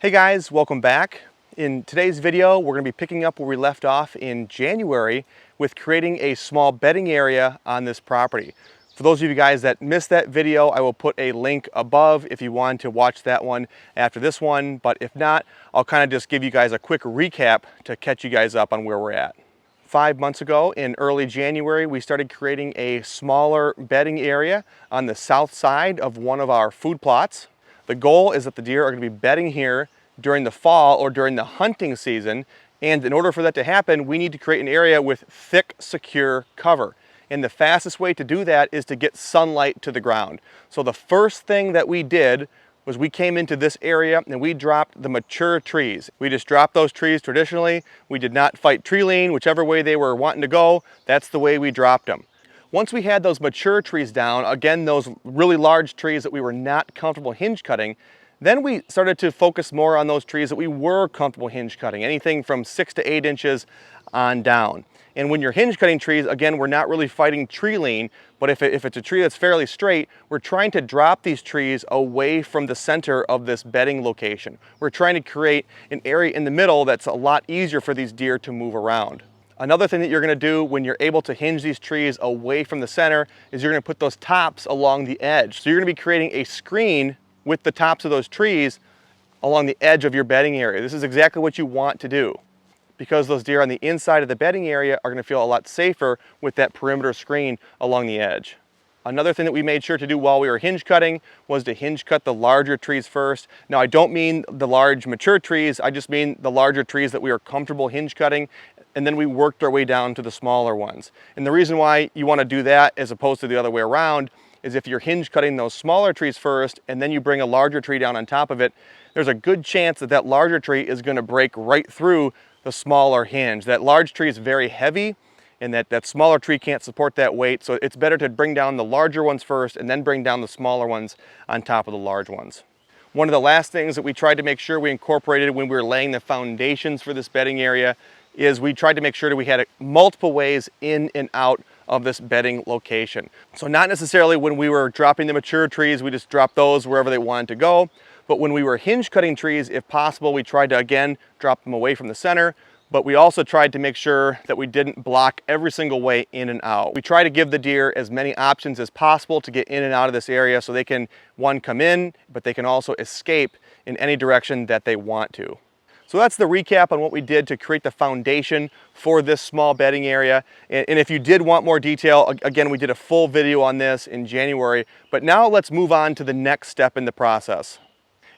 Hey guys, welcome back. In today's video, we're going to be picking up where we left off in January with creating a small bedding area on this property. For those of you guys that missed that video, I will put a link above if you want to watch that one after this one, but if not, I'll kind of just give you guys a quick recap to catch you guys up on where we're at. 5 months ago, in early January, we started creating a smaller bedding area on the south side of one of our food plots. The goal is that the deer are going to be bedding here during the fall or during the hunting season, and in order for that to happen, we need to create an area with thick, secure cover. And the fastest way to do that is to get sunlight to the ground. So the first thing that we did was we came into this area and we dropped the mature trees. We just dropped those trees traditionally. We did not fight tree lean, whichever way they were wanting to go, that's the way we dropped them. Once we had those mature trees down, again, those really large trees that we were not comfortable hinge cutting, then we started to focus more on those trees that we were comfortable hinge cutting, anything from 6 to 8 inches on down. And when you're hinge cutting trees, again, we're not really fighting tree lean, but if it's a tree that's fairly straight, we're trying to drop these trees away from the center of this bedding location. We're trying to create an area in the middle that's a lot easier for these deer to move around. Another thing that you're going to do when you're able to hinge these trees away from the center is you're going to put those tops along the edge. So you're going to be creating a screen with the tops of those trees along the edge of your bedding area. This is exactly what you want to do, because those deer on the inside of the bedding area are going to feel a lot safer with that perimeter screen along the edge. Another thing that we made sure to do while we were hinge cutting was to hinge cut the larger trees first. Now, I don't mean the large mature trees, I just mean the larger trees that we are comfortable hinge cutting, and then we worked our way down to the smaller ones. And the reason why you want to do that as opposed to the other way around is if you're hinge cutting those smaller trees first and then you bring a larger tree down on top of it, there's a good chance that that larger tree is going to break right through the smaller hinge. That large tree is very heavy and that smaller tree can't support that weight, so it's better to bring down the larger ones first and then bring down the smaller ones on top of the large ones. One of the last things that we tried to make sure we incorporated when we were laying the foundations for this bedding area is we tried to make sure that we had multiple ways in and out of this bedding location. So not necessarily when we were dropping the mature trees, we just dropped those wherever they wanted to go, but when we were hinge cutting trees, if possible, we tried to again drop them away from the center, but we also tried to make sure that we didn't block every single way in and out. We try to give the deer as many options as possible to get in and out of this area so they can, one, come in, but they can also escape in any direction that they want to. So that's the recap on what we did to create the foundation for this small bedding area. And if you did want more detail, again, we did a full video on this in January, but now let's move on to the next step in the process.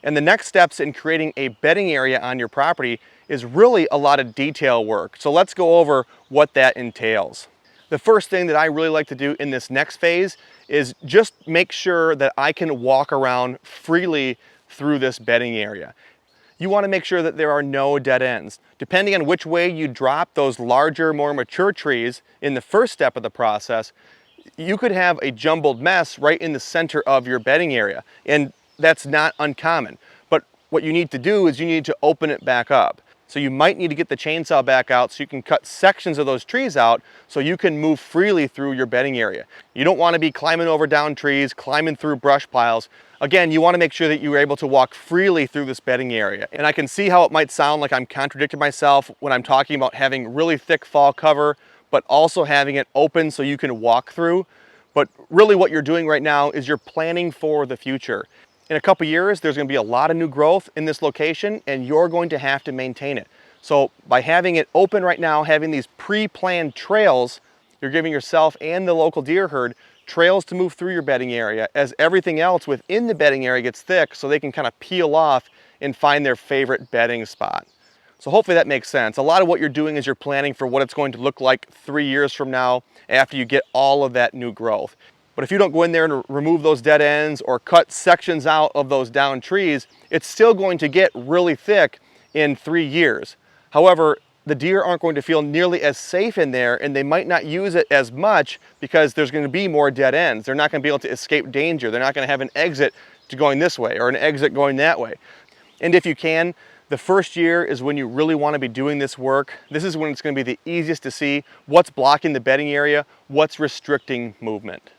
And the next steps in creating a bedding area on your property is really a lot of detail work. So let's go over what that entails. The first thing that I really like to do in this next phase is just make sure that I can walk around freely through this bedding area. You want to make sure that there are no dead ends. Depending on which way you drop those larger, more mature trees in the first step of the process, you could have a jumbled mess right in the center of your bedding area. And that's not uncommon. But what you need to do is you need to open it back up. So you might need to get the chainsaw back out so you can cut sections of those trees out so you can move freely through your bedding area. You don't want to be climbing over down trees, climbing through brush piles. Again, you want to make sure that you're able to walk freely through this bedding area. And I can see how it might sound like I'm contradicting myself when I'm talking about having really thick fall cover, but also having it open so you can walk through. But really what you're doing right now is you're planning for the future. In a couple years, there's going to be a lot of new growth in this location and you're going to have to maintain it. So by having it open right now, having these pre-planned trails, you're giving yourself and the local deer herd trails to move through your bedding area as everything else within the bedding area gets thick so they can kind of peel off and find their favorite bedding spot. So hopefully that makes sense. A lot of what you're doing is you're planning for what it's going to look like 3 years from now after you get all of that new growth. But if you don't go in there and remove those dead ends or cut sections out of those down trees, it's still going to get really thick in 3 years. However, the deer aren't going to feel nearly as safe in there and they might not use it as much because there's going to be more dead ends. They're not going to be able to escape danger. They're not going to have an exit to going this way or an exit going that way. And if you can, the first year is when you really want to be doing this work. This is when it's going to be the easiest to see what's blocking the bedding area, what's restricting movement.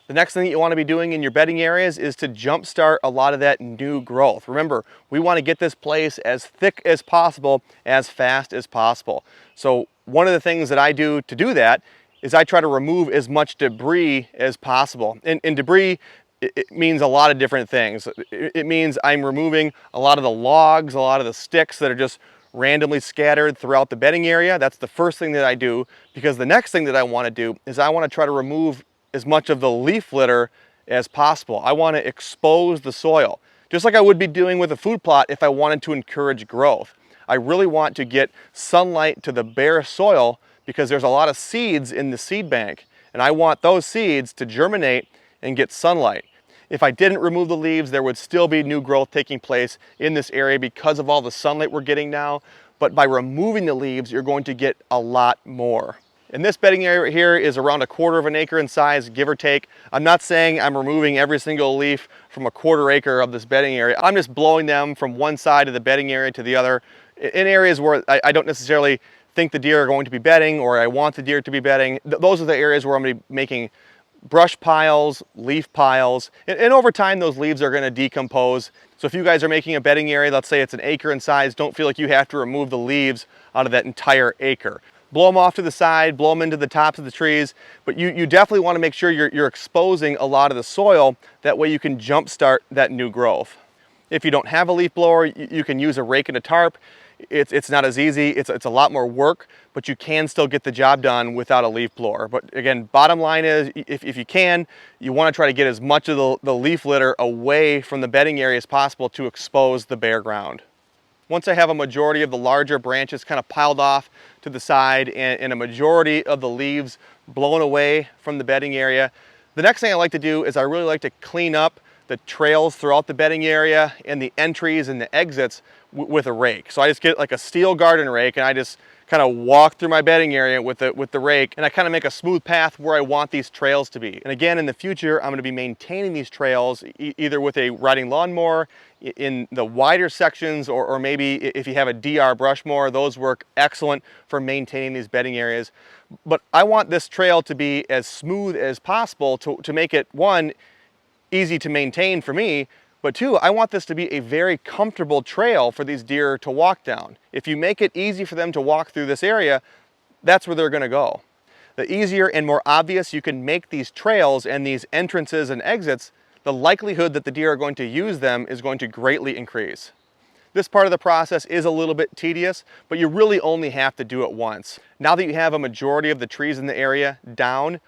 The next thing that you want to be doing in your bedding areas is to jumpstart a lot of that new growth. Remember, we want to get this place as thick as possible, as fast as possible. So one of the things that I do to do that is I try to remove as much debris as possible. And debris, it means a lot of different things. It means I'm removing a lot of the logs, a lot of the sticks that are just randomly scattered throughout the bedding area. That's the first thing that I do, because the next thing that I want to do is I want to try to remove as much of the leaf litter as possible. I want to expose the soil, just like I would be doing with a food plot if I wanted to encourage growth. I really want to get sunlight to the bare soil because there's a lot of seeds in the seed bank, and I want those seeds to germinate and get sunlight. If I didn't remove the leaves, there would still be new growth taking place in this area because of all the sunlight we're getting now. But by removing the leaves, you're going to get a lot more. And this bedding area here is around 1/4 of an acre in size, give or take. I'm not saying I'm removing every single leaf from 1/4 acre of this bedding area. I'm just blowing them from one side of the bedding area to the other in areas where I don't necessarily think the deer are going to be bedding, or I want the deer to be bedding. Those are the areas where I'm going to be making brush piles, leaf piles, and over time those leaves are going to decompose. So if you guys are making a bedding area, let's say it's 1 acre in size, don't feel like you have to remove the leaves out of that entire acre. Blow them off to the side, blow them into the tops of the trees, but you definitely want to make sure you're exposing a lot of the soil. That way you can jumpstart that new growth. If you don't have a leaf blower, you can use a rake and a tarp. It's not as easy, it's a lot more work, but you can still get the job done without a leaf blower. But again, bottom line is, if you can, you want to try to get as much of the leaf litter away from the bedding area as possible to expose the bare ground. Once I have a majority of the larger branches kind of piled off to the side and a majority of the leaves blown away from the bedding area, the next thing I like to do is I really like to clean up the trails throughout the bedding area and the entries and the exits with a rake. So I just get like a steel garden rake and I just kind of walk through my bedding area with the rake, and I kind of make a smooth path where I want these trails to be. And again, in the future, I'm going to be maintaining these trails either with a riding lawnmower in the wider sections, or maybe if you have a DR brush mower, those work excellent for maintaining these bedding areas. But I want this trail to be as smooth as possible to make it, one, easy to maintain for me, but two, I want this to be a very comfortable trail for these deer to walk down. If you make it easy for them to walk through this area, that's where they're going to go. The easier and more obvious you can make these trails and these entrances and exits, the likelihood that the deer are going to use them is going to greatly increase. This part of the process is a little bit tedious, but you really only have to do it once. Now that you have a majority of the trees in the area down,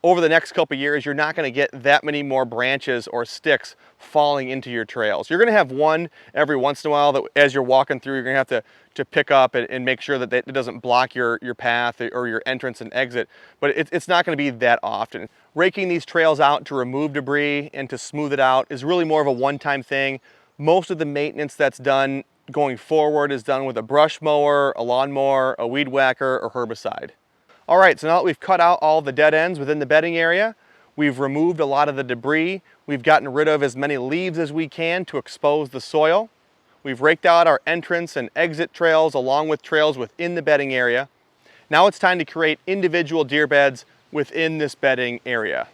over the next couple years, you're not going to get that many more branches or sticks falling into your trails. You're going to have one every once in a while that as you're walking through, you're going to have to pick up and make sure that it doesn't block your path or your entrance and exit, but it's not going to be that often. Raking these trails out to remove debris and to smooth it out is really more of a one-time thing. Most of the maintenance that's done going forward is done with a brush mower, a lawnmower, a weed whacker, or herbicide. All right, so now that we've cut out all the dead ends within the bedding area, we've removed a lot of the debris, we've gotten rid of as many leaves as we can to expose the soil, we've raked out our entrance and exit trails along with trails within the bedding area. Now it's time to create individual deer beds within this bedding area.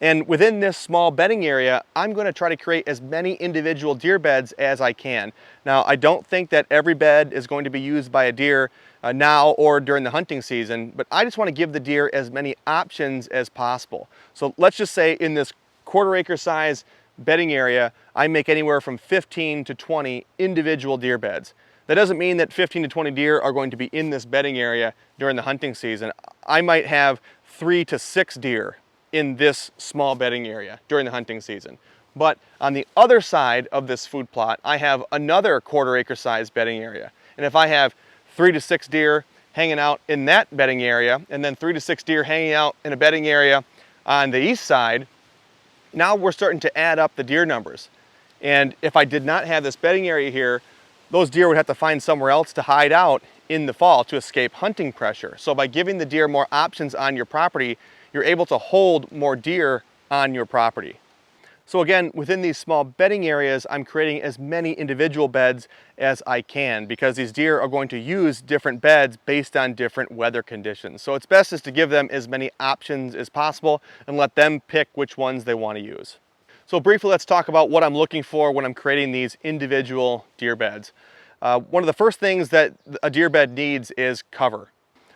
And within this small bedding area, I'm going to try to create as many individual deer beds as I can. Now, I don't think that every bed is going to be used by a deer now or during the hunting season, but I just want to give the deer as many options as possible. So let's just say in this 1/4 acre size bedding area, I make anywhere from 15 to 20 individual deer beds. That doesn't mean that 15 to 20 deer are going to be in this bedding area during the hunting season. I might have 3 to 6 deer in this small bedding area during the hunting season. But on the other side of this food plot, I have another 1/4 acre size bedding area. And if I have 3 to 6 deer hanging out in that bedding area, and then 3 to 6 deer hanging out in a bedding area on the east side, now we're starting to add up the deer numbers. And if I did not have this bedding area here, those deer would have to find somewhere else to hide out in the fall to escape hunting pressure. So by giving the deer more options on your property, you're able to hold more deer on your property. So again, within these small bedding areas, I'm creating as many individual beds as I can because these deer are going to use different beds based on different weather conditions. So it's best is to give them as many options as possible and let them pick which ones they want to use. So briefly, let's talk about what I'm looking for when I'm creating these individual deer beds. One of the first things that a deer bed needs is cover.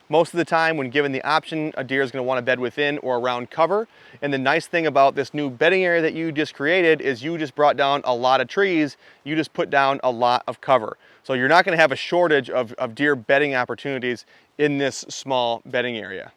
Most of the time when given the option, a deer is going to want to bed within or around cover. And the nice thing about this new bedding area that you just created is you just brought down a lot of trees. You just put down a lot of cover. So you're not going to have a shortage of deer bedding opportunities in this small bedding area.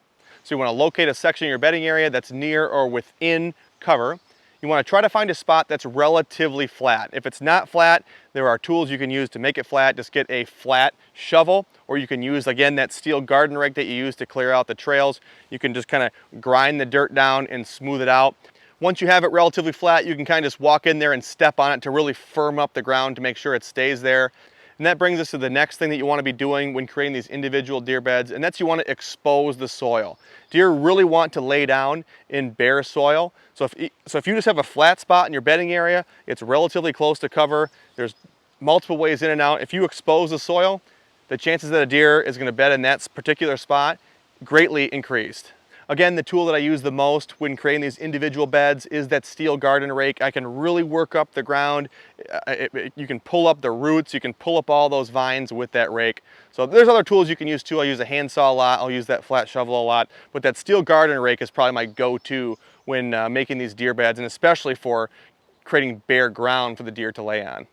So you want to locate a section of your bedding area that's near or within cover. You want to try to find a spot that's relatively flat. If it's not flat, there are tools you can use to make it flat. Just get a flat shovel, or you can use, again, that steel garden rake that you use to clear out the trails. You can just kind of grind the dirt down and smooth it out. Once you have it relatively flat, you can kind of just walk in there and step on it to really firm up the ground to make sure it stays there. And that brings us to the next thing that you want to be doing when creating these individual deer beds, and that's you want to expose the soil. Deer really want to lay down in bare soil. So if you just have a flat spot in your bedding area, it's relatively close to cover, there's multiple ways in and out. If you expose the soil, the chances that a deer is going to bed in that particular spot greatly increased. Again, the tool that I use the most when creating these individual beds is that steel garden rake. I can really work up the ground. You can pull up the roots, you can pull up all those vines with that rake. So there's other tools you can use too. I use a handsaw a lot, I'll use that flat shovel a lot, but that steel garden rake is probably my go-to when making these deer beds, and especially for creating bare ground for the deer to lay on.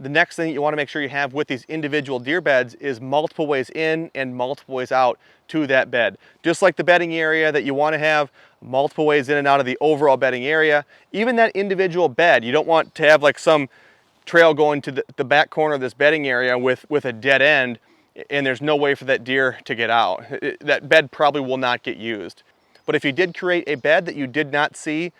The next thing you want to make sure you have with these individual deer beds is multiple ways in and multiple ways out to that bed. Just like the bedding area that you want to have multiple ways in and out of the overall bedding area, even that individual bed, you don't want to have like some trail going to the back corner of this bedding area with a dead end and there's no way for that deer to get out. That bed probably will not get used. But if you did create a bed that you did not see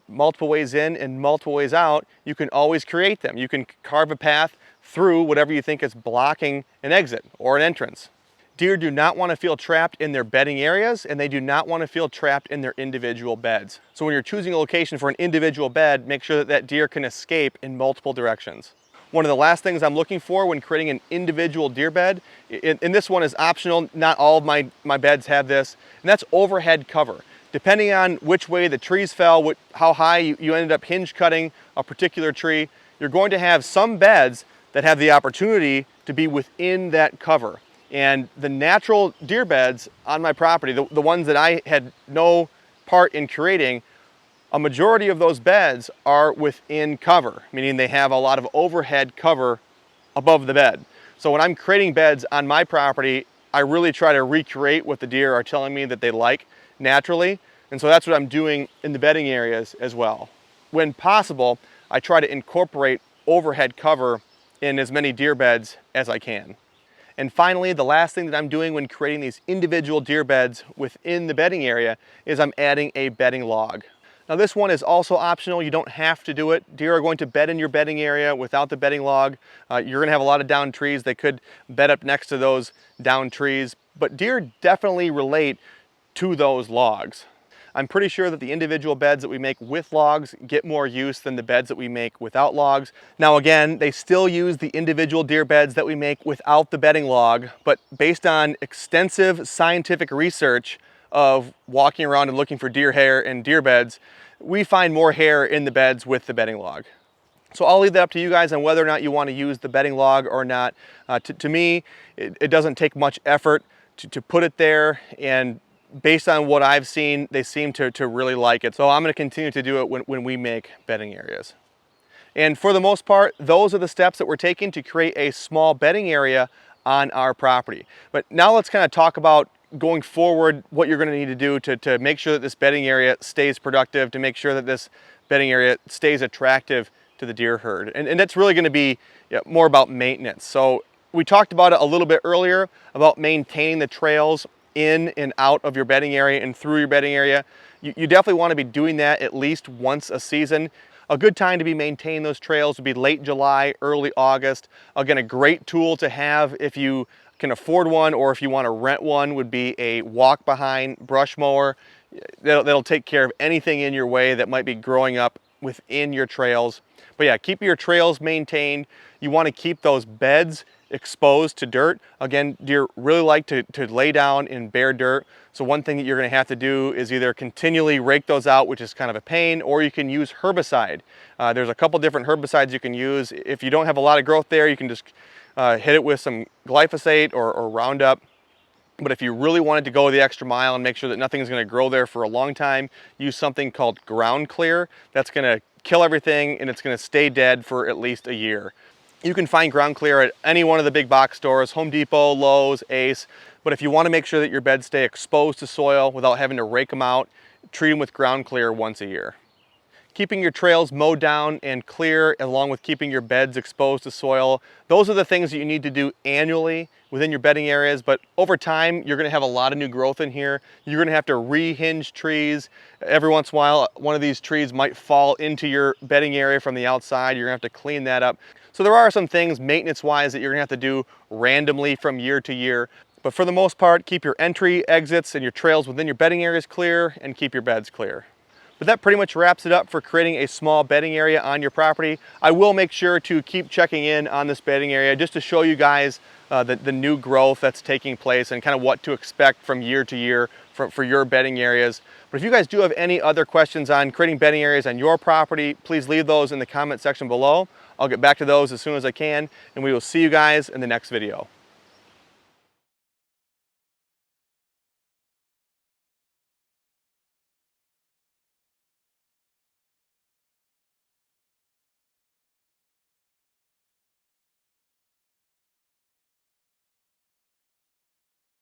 multiple ways in and multiple ways out, you can always create them. You can carve a path through whatever you think is blocking an exit or an entrance. Deer do not want to feel trapped in their bedding areas, and they do not want to feel trapped in their individual beds. So when you're choosing a location for an individual bed, make sure that that deer can escape in multiple directions. One of the last things I'm looking for when creating an individual deer bed, and this one is optional, not all of my beds have this, and that's overhead cover. Depending on which way the trees fell, how high you ended up hinge cutting a particular tree, you're going to have some beds that have the opportunity to be within that cover. And the natural deer beds on my property, the ones that I had no part in creating, a majority of those beds are within cover, meaning they have a lot of overhead cover above the bed. So when I'm creating beds on my property, I really try to recreate what the deer are telling me that they like naturally. And so that's what I'm doing in the bedding areas as well. When possible, I try to incorporate overhead cover in as many deer beds as I can. And finally, the last thing that I'm doing when creating these individual deer beds within the bedding area is I'm adding a bedding log. Now this one is also optional. You don't have to do it. Deer are going to bed in your bedding area without the bedding log. You're going to have a lot of downed trees. They could bed up next to those downed trees, but deer definitely relate to those logs. I'm pretty sure that the individual beds that we make with logs get more use than the beds that we make without logs. Now again, they still use the individual deer beds that we make without the bedding log, but based on extensive scientific research of walking around and looking for deer hair in deer beds, we find more hair in the beds with the bedding log. So I'll leave that up to you guys on whether or not you want to use the bedding log or not. To me, it doesn't take much effort to put it there, and based on what I've seen, they seem to really like it. So I'm going to continue to do it when we make bedding areas. And for the most part, those are the steps that we're taking to create a small bedding area on our property. But now let's kind of talk about going forward, what you're going to need to do to make sure that this bedding area stays productive, to make sure that this bedding area stays attractive to the deer herd. And that's really going to be more about maintenance. So we talked about it a little bit earlier about maintaining the trails in and out of your bedding area and through your bedding area. You definitely want to be doing that at least once a season. A good time to be maintaining those trails would be late July, early August. Again, a great tool to have if you can afford one or if you want to rent one would be a walk behind brush mower. That'll take care of anything in your way that might be growing up within your trails. But yeah, keep your trails maintained. You want to keep those beds exposed to dirt. Again, deer really like to lay down in bare dirt. So one thing that you're going to have to do is either continually rake those out, which is kind of a pain, or you can use herbicide. There's a couple different herbicides you can use. If you don't have a lot of growth there, you can just hit it with some glyphosate or Roundup. But if you really wanted to go the extra mile and make sure that nothing's going to grow there for a long time, use something called ground clear. That's going to kill everything and it's going to stay dead for at least a year. You can find ground clear at any one of the big box stores, Home Depot, Lowe's, Ace. But if you want to make sure that your beds stay exposed to soil without having to rake them out, treat them with ground clear once a year. Keeping your trails mowed down and clear, along with keeping your beds exposed to soil, those are the things that you need to do annually within your bedding areas. But over time, you're going to have a lot of new growth in here. You're going to have to re-hinge trees. Every once in a while, one of these trees might fall into your bedding area from the outside. You're going to have to clean that up. So there are some things maintenance-wise that you're going to have to do randomly from year to year. But for the most part, keep your entry, exits, and your trails within your bedding areas clear, and keep your beds clear. But that pretty much wraps it up for creating a small bedding area on your property. I will make sure to keep checking in on this bedding area just to show you guys the new growth that's taking place and kind of what to expect from year to year for your bedding areas. But if you guys do have any other questions on creating bedding areas on your property, please leave those in the comment section below. I'll get back to those as soon as I can, and we will see you guys in the next video.